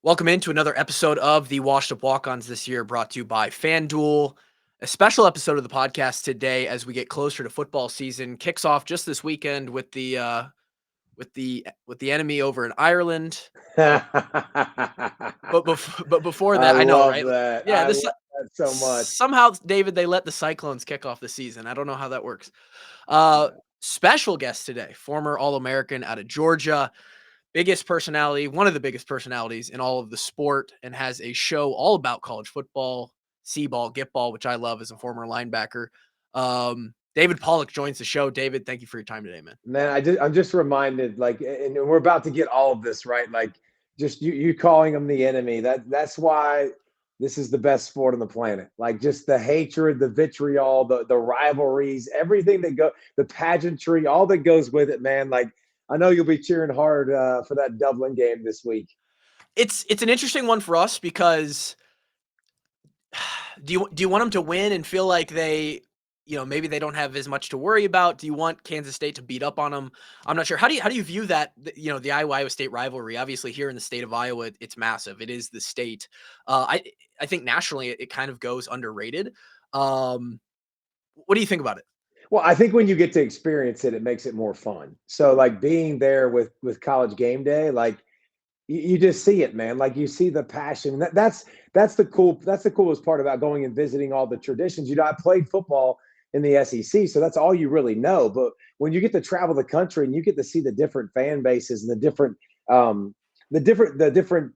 Welcome into another episode of the Washed Up Walk-Ons this year, brought to you by FanDuel. A special episode of the podcast today as we get closer to football season. Kicks off just this weekend with the enemy over in Ireland. I But before that, I know, love right? that. Yeah, I this love that so much. somehow, David, they let the Cyclones kick off the season. I don't know how that works. Uh, Special guest today, former All-American out of Georgia. Biggest personality, one of the biggest personalities in all of the sport, and has a show all about college football, C-ball, get ball, which I love as a former linebacker. David Pollock joins the show. David, thank you for your time today, man. Man, I'm just reminded, like, and we're about to get all of this right. Like, just you calling them the enemy. That's why this is the best sport on the planet. Like, just the hatred, the vitriol, the rivalries, everything the pageantry, all that goes with it, man. Like, I know you'll be cheering hard for that Dublin game this week. It's an interesting one for us because do you want them to win and feel like they, maybe they don't have as much to worry about? Do you want Kansas State to beat up on them? I'm not sure. How do you view that? The Iowa State rivalry. Obviously, here in the state of Iowa, it's massive. It is the state. I think nationally, it kind of goes underrated. What do you think about it? Well, I think when you get to experience it, it makes it more fun. So, like, being there with College Game Day, like, you just see it, man. Like, you see the passion. That's the coolest part about going and visiting all the traditions. I played football in the SEC, so that's all you really know. But when you get to travel the country and you get to see the different fan bases and the different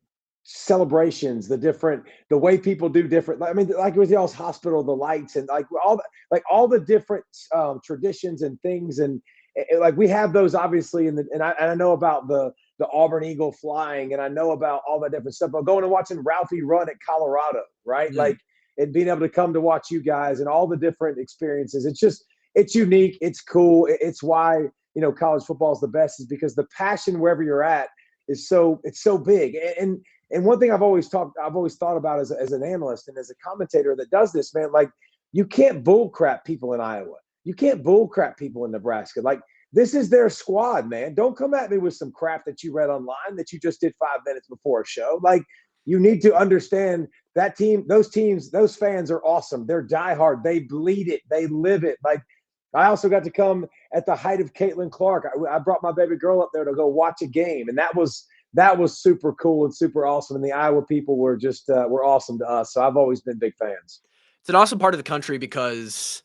celebrations, the way people do different. I mean, like with y'all's hospital, the lights and all the different traditions and things, and like we have those obviously. And I know about the Auburn Eagle flying, and I know about all that different stuff. But going and watching Ralphie run at Colorado, right? Mm. Like, and being able to come to watch you guys and all the different experiences. It's unique. It's cool. It's why college football is the best, is because the passion wherever you're at it's so big. And one thing I've always thought about as an analyst and as a commentator that does this, man, like, you can't bull crap people in Iowa. You can't bull crap people in Nebraska. Like, this is their squad, man. Don't come at me with some crap that you read online that you just did 5 minutes before a show. Like, you need to understand that those teams, those fans are awesome. They're diehard. They bleed it. They live it. Like, I also got to come at the height of Caitlin Clark. I brought my baby girl up there to go watch a game, and that was super cool and super awesome. And the Iowa people were were awesome to us. So I've always been big fans. It's an awesome part of the country because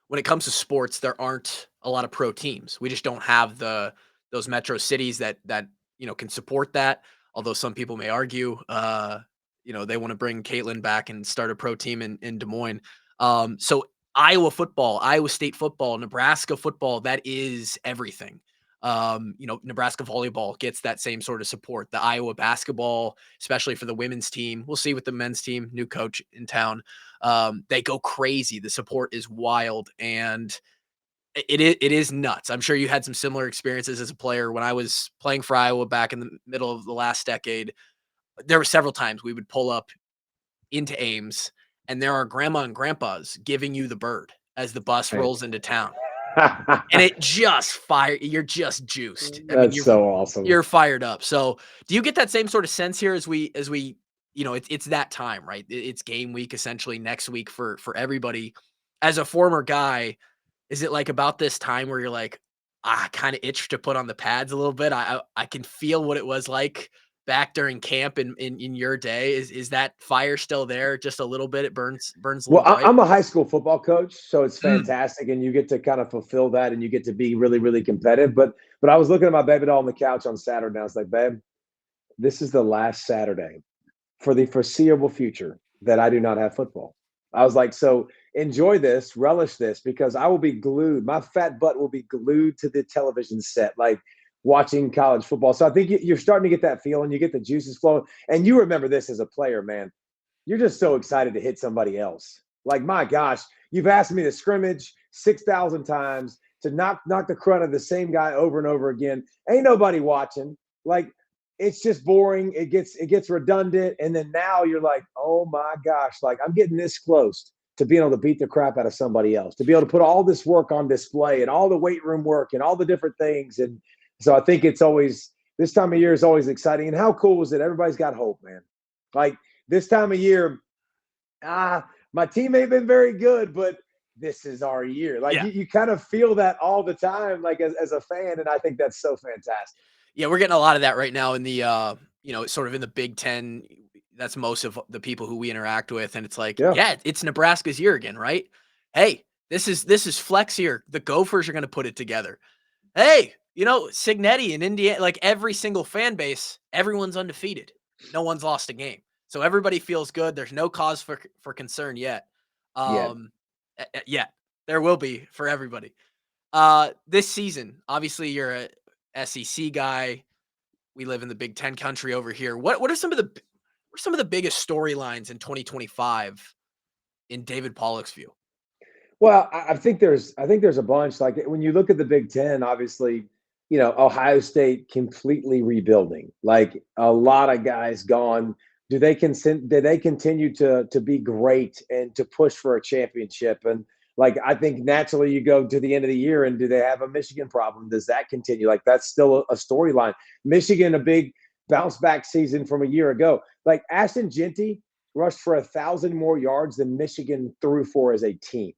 when it comes to sports, there aren't a lot of pro teams. We just don't have those metro cities that can support that. Although some people may argue, they want to bring Caitlin back and start a pro team in Des Moines. So Iowa football, Iowa State football, Nebraska football, that is everything. Nebraska volleyball gets that same sort of support. The Iowa basketball, especially for the women's team, we'll see with the men's team, new coach in town. They go crazy. The support is wild, and it is nuts. I'm sure you had some similar experiences as a player. When I was playing for Iowa back in the middle of the last decade, there were several times we would pull up into Ames, and there are grandma and grandpas giving you the bird as the bus Right. rolls into town. And it just you're just juiced. I mean, That's so awesome. you're fired up. So do you get that same sort of sense here as we it's that time, right? It's game week essentially next week for everybody. As a former guy, is it like about this time where you're like, I kind of itch to put on the pads a little bit? I can feel what it was like back during camp in your day. Is that fire still there? Just a little bit. It burns a Well, little bright. I'm a high school football coach, so it's Mm. fantastic, and you get to kind of fulfill that, and you get to be really, really competitive. But I was looking at my baby doll on the couch on Saturday, and I was like, babe, this is the last Saturday for the foreseeable future that I do not have football. I was like, so enjoy this, relish this, because I will be glued. My fat butt will be glued to the television set, like watching college football. So I think you're starting to get that feeling. You get the juices flowing, and you remember this as a player, man. You're just so excited to hit somebody else. Like, my gosh, you've asked me to scrimmage 6,000 times, to knock the crud of the same guy over and over again. Ain't nobody watching. Like, it's just boring. It gets redundant. And then now you're like, oh my gosh, like, I'm getting this close to being able to beat the crap out of somebody else, to be able to put all this work on display and all the weight room work and all the different things. And so I think it's always, this time of year is always exciting. And how cool is it? Everybody's got hope, man. Like this time of year, my team ain't been very good, but this is our year. Like Yeah. you kind of feel that all the time, like as a fan, and I think that's so fantastic. Yeah, we're getting a lot of that right now in the, sort of in the Big Ten. That's most of the people who we interact with, and it's like, Yeah, yeah, it's Nebraska's year again, right? Hey, this is flex year. The Gophers are going to put it together. Hey, Signetti in Indiana, like every single fan base, everyone's undefeated. No one's lost a game, so everybody feels good. There's no cause for concern yet. yeah. Yeah, there will be for everybody. This season, obviously, you're a SEC guy. We live in the Big Ten country over here. What are some of the biggest storylines in 2025 in David Pollock's view? Well, I think there's a bunch. Like when you look at the Big Ten, obviously, Ohio State completely rebuilding. Like a lot of guys gone. Do they continue to be great and to push for a championship? And like I think naturally you go to the end of the year and do they have a Michigan problem? Does that continue? Like that's still a storyline. Michigan, a big bounce back season from a year ago. Like Ashton Genty rushed for 1,000 more yards than Michigan threw for as a team.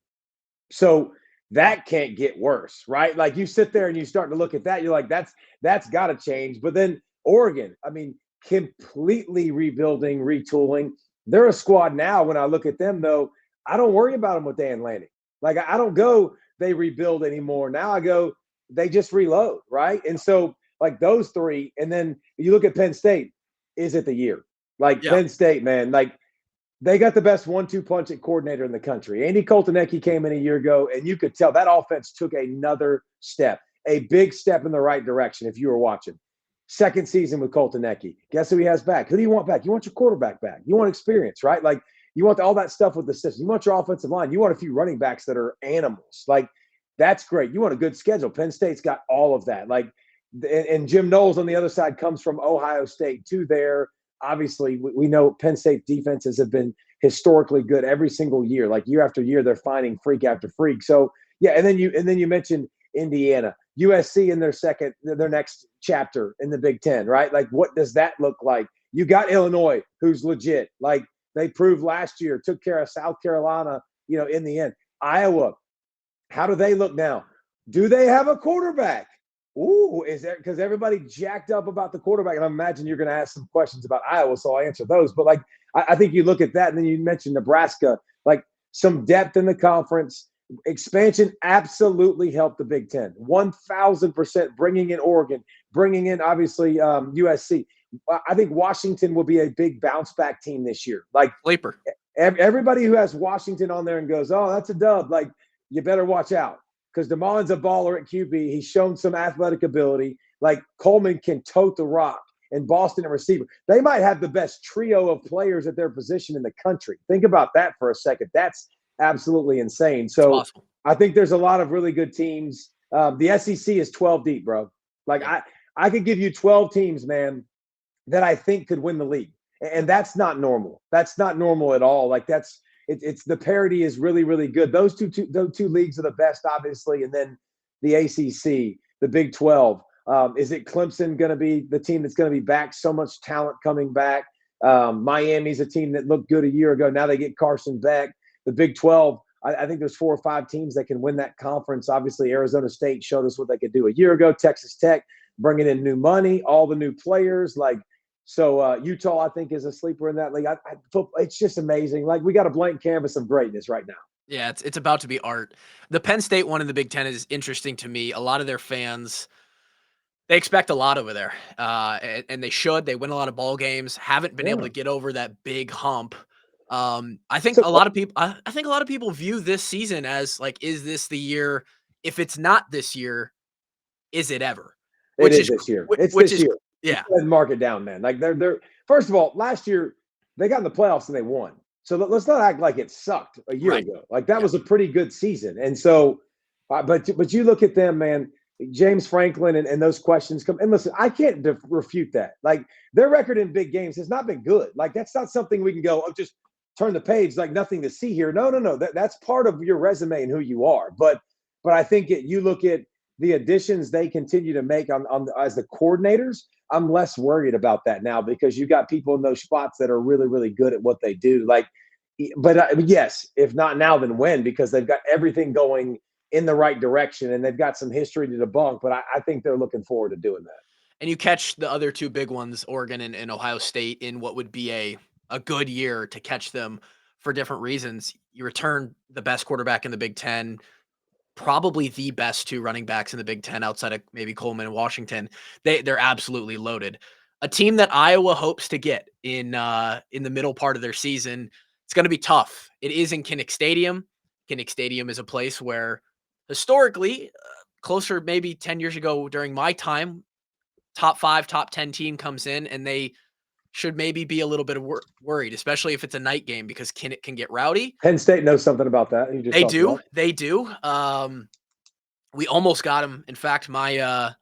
So that can't get worse, right? Like you sit there and you start to look at that, you're like, that's got to change. But then Oregon, I mean, completely rebuilding, retooling. They're a squad now. When I look at them, though, I don't worry about them with Dan Lanning. Like I don't go they rebuild anymore. Now I go they just reload, right? And so like those three, and then you look at Penn State. Is it the year? Like Yeah, Penn State, man, like they got the best 1-2 punch at coordinator in the country. Andy Koltanecki came in a year ago, and you could tell that offense took another step, a big step in the right direction if you were watching. Second season with Koltanecki. Guess who he has back? Who do you want back? You want your quarterback back. You want experience, right? Like you want all that stuff with the system. You want your offensive line. You want a few running backs that are animals. Like that's great. You want a good schedule. Penn State's got all of that. Like, and Jim Knowles on the other side comes from Ohio State to there. Obviously, we know Penn State defenses have been historically good every single year. Like year after year, they're finding freak after freak. So yeah, and then you mentioned Indiana, USC in their next chapter in the Big Ten, right? Like what does that look like? You got Illinois, who's legit. Like they proved last year, took care of South Carolina, in the end. Iowa, how do they look now? Do they have a quarterback? Ooh, is there because everybody jacked up about the quarterback? And I imagine you're going to ask some questions about Iowa, so I'll answer those. But like, I think you look at that, and then you mentioned Nebraska, like some depth in the conference. Expansion absolutely helped the Big Ten, 1,000%. Bringing in Oregon, bringing in obviously USC. I think Washington will be a big bounce back team this year. Like sleeper. everybody who has Washington on there and goes, "Oh, that's a dub," like you better watch out. Because DeMond's a baller at QB. He's shown some athletic ability. Like Coleman can tote the rock, and Boston at receiver. They might have the best trio of players at their position in the country. Think about that for a second. That's absolutely insane. It's So possible. I think there's a lot of really good teams. The SEC is 12 deep, bro. Like Yeah. I could give you 12 teams, man, that I think could win the league. And that's not normal. That's not normal at all. Like it's the parity is really, really good. Those two leagues are the best, obviously, and then the ACC, the Big 12. Is it Clemson going to be the team that's going to be back? So much talent coming back. Miami's a team that looked good a year ago. Now they get Carson Beck. The Big 12. I think there's 4 or 5 teams that can win that conference. Obviously, Arizona State showed us what they could do a year ago. Texas Tech bringing in new money, all the new players. So Utah, I think, is a sleeper in that league. It's just amazing. Like we got a blank canvas of greatness right now. Yeah, it's about to be art. The Penn State one in the Big Ten is interesting to me. A lot of their fans, they expect a lot over there, and they should. They win a lot of ball games. Haven't been able Yeah. to get over that big hump. I think So a lot of people. I think a lot of people view this season as like, is this the year? If it's not this year, is it ever? it Which is is this year. It's which this is year. yeah, Go ahead and mark it down, man. Like they're first of all, last year they got in the playoffs and they won. So let's not act like it sucked a year right. ago. Like that Yeah, was a pretty good season. And so, but you look at them, man. James Franklin and those questions come. And listen, I can't refute that. Like their record in big games has not been good. Like that's not something we can go, oh, just turn the page, like nothing to see here. No. That's part of your resume and who you are. But I think you look at the additions they continue to make on as the coordinators. I'm less worried about that now because you got people in those spots that are really, really good at what they do. Like, but yes, if not now, then when? Because they've got everything going in the right direction and they've got some history to debunk. But I think they're looking forward to doing that. And you catch the other two big ones, Oregon and Ohio State, in what would be a good year to catch them for different reasons. You return the best quarterback in the Big Ten, probably the best two running backs in the Big Ten outside of maybe Coleman and Washington. They're absolutely loaded. A team that Iowa hopes to get in the middle part of their season. It's going to be tough. It is in Kinnick Stadium. Kinnick Stadium is a place where historically, closer maybe 10 years ago during my time, top 5, top 10 team comes in and they should maybe be a little bit worried, especially if it's a night game because Kinnick can get rowdy. Penn State knows something about that. You just They talked do. about. They do. We almost got him. In fact, my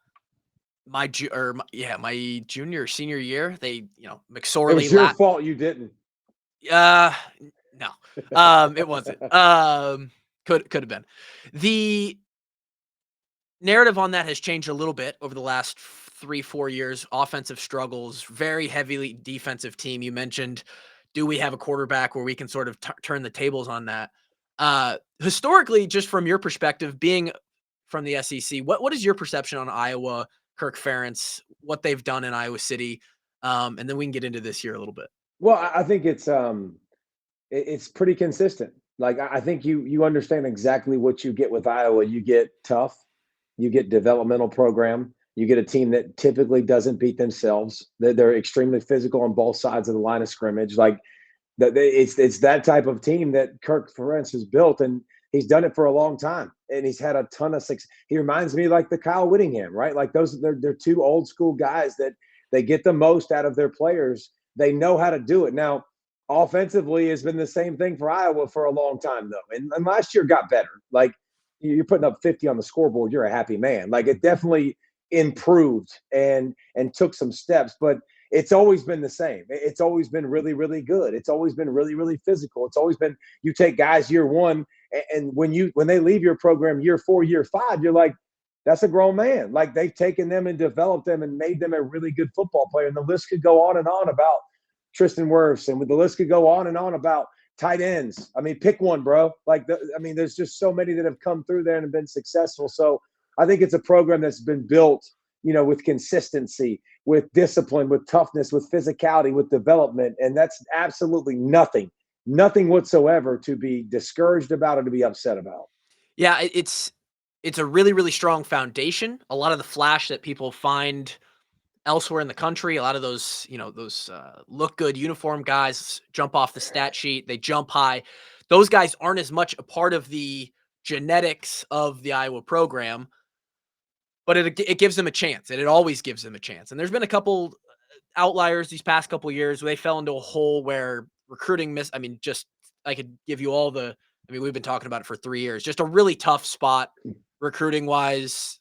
junior or senior year, they, McSorley. It was your fault you didn't. No, it wasn't. Could have been. The narrative on that has changed a little bit over the last 3-4 years. Offensive struggles, very heavily defensive team. You mentioned, do we have a quarterback where we can sort of turn the tables on that? Historically, just from your perspective, being from the SEC, what is your perception on Iowa, Kirk Ferentz, what they've done in Iowa City? And then we can get into this year a little bit. Well, I think it's pretty consistent. Like I think you understand exactly what you get with Iowa. You get tough, you get developmental program, you get a team that typically doesn't beat themselves. They're extremely physical on both sides of the line of scrimmage. Like it's that type of team that Kirk Ferentz has built, and he's done it for a long time, and he's had a ton of success. He reminds me like the Kyle Whittingham, right? Like they're two old school guys that they get the most out of their players. They know how to do it. Now, offensively has been the same thing for Iowa for a long time, though. And last year got better. Like you're putting up 50 on the scoreboard, you're a happy man. Like it definitely improved and took some steps, but it's always been the same. It's always been really, really good. It's always been really, really physical. It's always been you take guys year one, and when they leave your program year 4, year 5, you're like, that's a grown man. Like they've taken them and developed them and made them a really good football player. And the list could go on and on about Tristan Wirfs, and the list could go on and on about tight ends. I mean, pick one, bro. There's just so many that have come through there and have been successful. So I think it's a program that's been built, with consistency, with discipline, with toughness, with physicality, with development. And that's absolutely nothing whatsoever to be discouraged about or to be upset about. Yeah, it's a really, really strong foundation. A lot of the flash that people find elsewhere in the country, a lot of those, look good uniform guys jump off the stat sheet. They jump high. Those guys aren't as much a part of the genetics of the Iowa program, but it gives them a chance, and it always gives them a chance. And there's been a couple outliers these past couple years where they fell into a hole where recruiting missed. I mean, just I could give you we've been talking about it for 3 years. Just a really tough spot recruiting wise,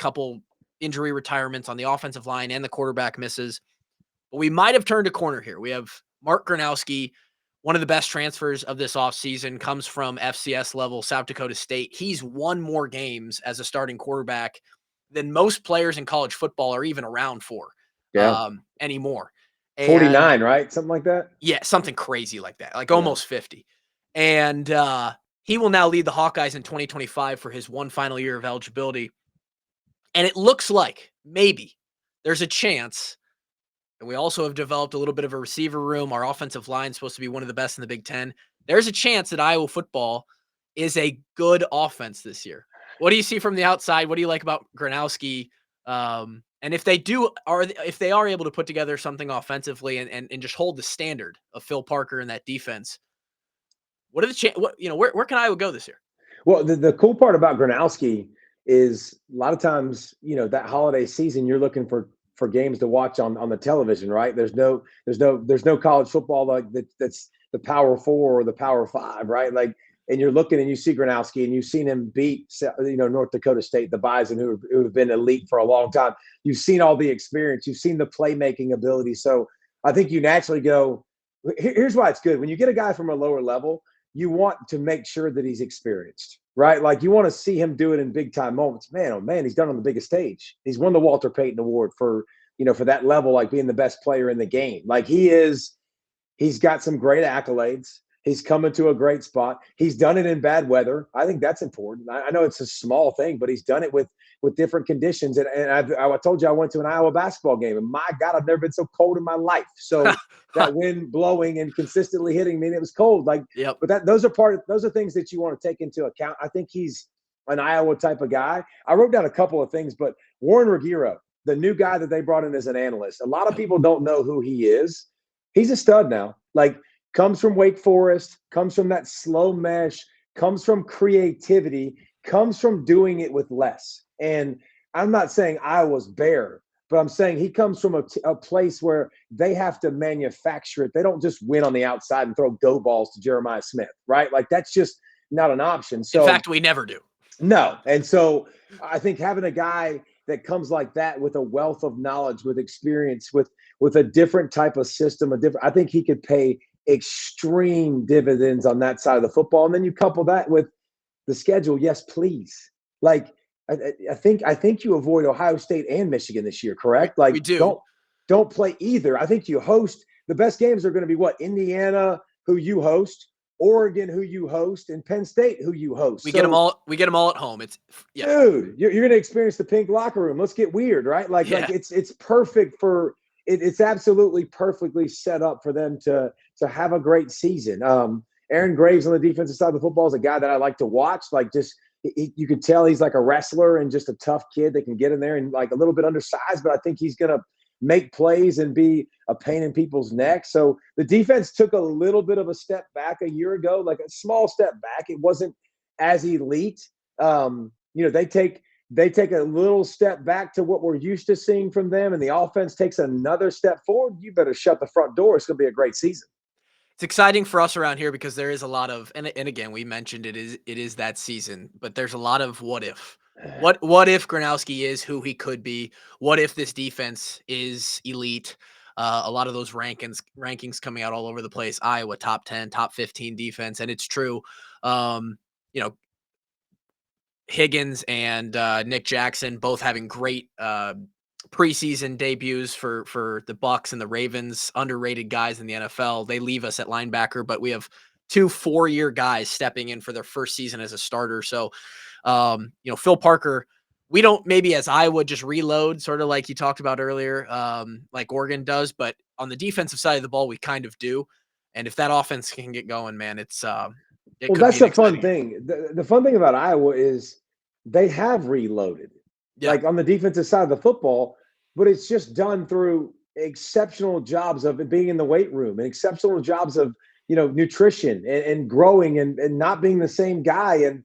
couple injury retirements on the offensive line and the quarterback misses. But we might have turned a corner here. We have Mark Gronowski, one of the best transfers of this offseason, comes from FCS level South Dakota State. He's won more games as a starting quarterback than most players in college football are even around for anymore. 49, right? Something like that? Yeah, something crazy like that, like almost 50. And he will now lead the Hawkeyes in 2025 for his one final year of eligibility. And it looks like maybe there's a chance, and we also have developed a little bit of a receiver room. Our offensive line is supposed to be one of the best in the Big Ten. There's a chance that Iowa football is a good offense this year. What do you see from the outside? What do you like about Gronowski? And if they are able to put together something offensively and just hold the standard of Phil Parker and that defense, what are the where can Iowa go this year? Well, the cool part about Gronowski is a lot of times, that holiday season, you're looking for games to watch on the television, right? There's no college football like that's the Power 4 or the Power 5, right? Like, and you're looking and you see Gronowski and you've seen him beat, North Dakota State, the Bison, who have been elite for a long time. You've seen all the experience. You've seen the playmaking ability. So I think you naturally go, here's why it's good. When you get a guy from a lower level, you want to make sure that he's experienced, right? Like you want to see him do it in big time moments. Man, oh man, he's done on the biggest stage. He's won the Walter Payton Award for for that level, like being the best player in the game. Like he's got some great accolades. He's coming to a great spot. He's done it in bad weather. I think that's important. I know it's a small thing, but he's done it with different conditions. And I told you I went to an Iowa basketball game, and my God, I've never been so cold in my life. So that wind blowing and consistently hitting me, and it was cold. Like, yep. But those are things that you want to take into account. I think he's an Iowa type of guy. I wrote down a couple of things, but Warren Ruggiero, the new guy that they brought in as an analyst, a lot of people don't know who he is. He's a stud now. Like, comes from Wake Forest, comes from that slow mesh, comes from creativity, comes from doing it with less. And I'm not saying Iowa's bare, but I'm saying he comes from a place where they have to manufacture it. They don't just win on the outside and throw go balls to Jeremiah Smith, right? Like, that's just not an option. So, in fact, we never do. No. And so I think having a guy that comes like that with a wealth of knowledge, with experience, with a different type of system, I think he could pay extreme dividends on that side of the football. And then you couple that with the schedule. Yes, please. Like, I think you avoid Ohio State and Michigan this year, correct? Like, we do. Don't play either. I think you host the best games are going to be what? Indiana, who you host, Oregon, who you host, and Penn State, who you host. We get them all at home. It's dude, you're going to experience the pink locker room. Let's get weird, right? Like it's perfect for it. It's absolutely perfectly set up for them to have a great season. Aaron Graves on the defensive side of the football is a guy that I like to watch. Like, you can tell he's like a wrestler and just a tough kid that can get in there and like a little bit undersized, but I think he's going to make plays and be a pain in people's necks. So the defense took a little bit of a step back a year ago, like a small step back. It wasn't as elite. They take a little step back to what we're used to seeing from them, and the offense takes another step forward. You better shut the front door. It's going to be a great season. It's exciting for us around here because there is a lot of, and again, we mentioned it is that season, but there's a lot of what if. What if Gronowski is who he could be? What if this defense is elite? A lot of those rankings coming out all over the place. Iowa top 10, top 15 defense, and it's true. Higgins and Nick Jackson both having great preseason debuts for the Bucks and the Ravens, underrated guys in the NFL. They leave us at linebacker, but we have 2 4-year guys stepping in for their first season as a starter. So, Phil Parker, we don't maybe as Iowa just reload, sort of like you talked about earlier, like Oregon does, but on the defensive side of the ball, we kind of do. And if that offense can get going, man, that's the fun thing. The fun thing about Iowa is they have reloaded, like on the defensive side of the football, but it's just done through exceptional jobs of it being in the weight room and exceptional jobs of, nutrition and growing and not being the same guy and,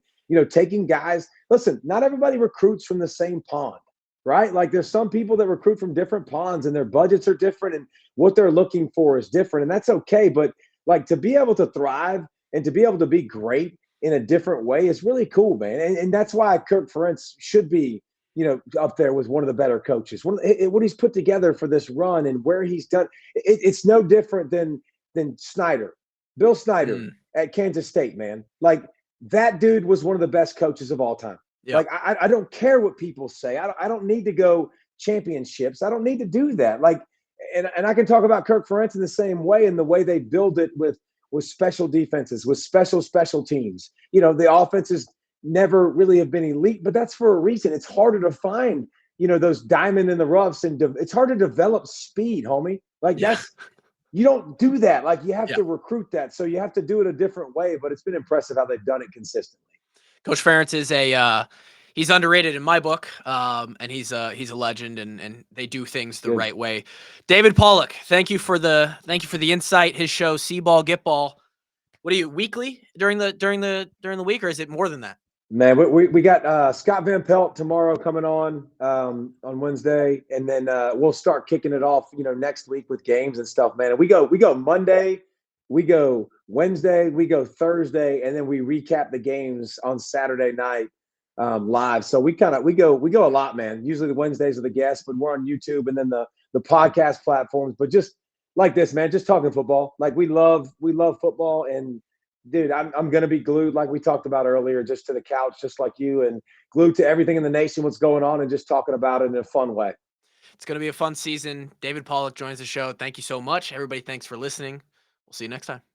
taking guys. Listen, not everybody recruits from the same pond, right? Like, there's some people that recruit from different ponds and their budgets are different and what they're looking for is different. And that's okay. But like, to be able to thrive and to be able to be great in a different way is really cool, man. And that's why Kirk Ferentz should be, up there with one of the better coaches. What he's put together for this run and where he's done, it's no different than Snyder, Bill Snyder at Kansas State, man. Like, that dude was one of the best coaches of all time. Like, I don't care what people say. I don't need to go championships. I don't need to do that. Like, and I can talk about Kirk Ferentz in the same way, in the way they build it with special defenses, with special teams. The offenses never really have been elite, but that's for a reason. It's harder to find, those diamond in the roughs, and it's hard to develop speed, homie. Like, you don't do that. Like, you have to recruit that. So you have to do it a different way, but it's been impressive how they've done it consistently. Coach Ferentz is he's underrated in my book, and he's a legend, and they do things the right way. David Pollock, thank you for the insight. His show, See Ball, Get Ball. What are you, weekly during the week, or is it more than that? Man, we got Scott Van Pelt tomorrow coming on Wednesday, and then we'll start kicking it off, next week with games and stuff, man. And we go Monday, we go Wednesday, we go Thursday, and then we recap the games on Saturday night live. So we go a lot, man. Usually the Wednesdays are the guests, but we're on YouTube and then the podcast platforms. But just like this, man, just talking football. Like, we love football, and dude, I'm going to be glued, like we talked about earlier, just to the couch, just like you, and glued to everything in the nation, what's going on, and just talking about it in a fun way. It's going to be a fun season. David Pollock joins the show. Thank you so much. Everybody, thanks for listening. We'll see you next time.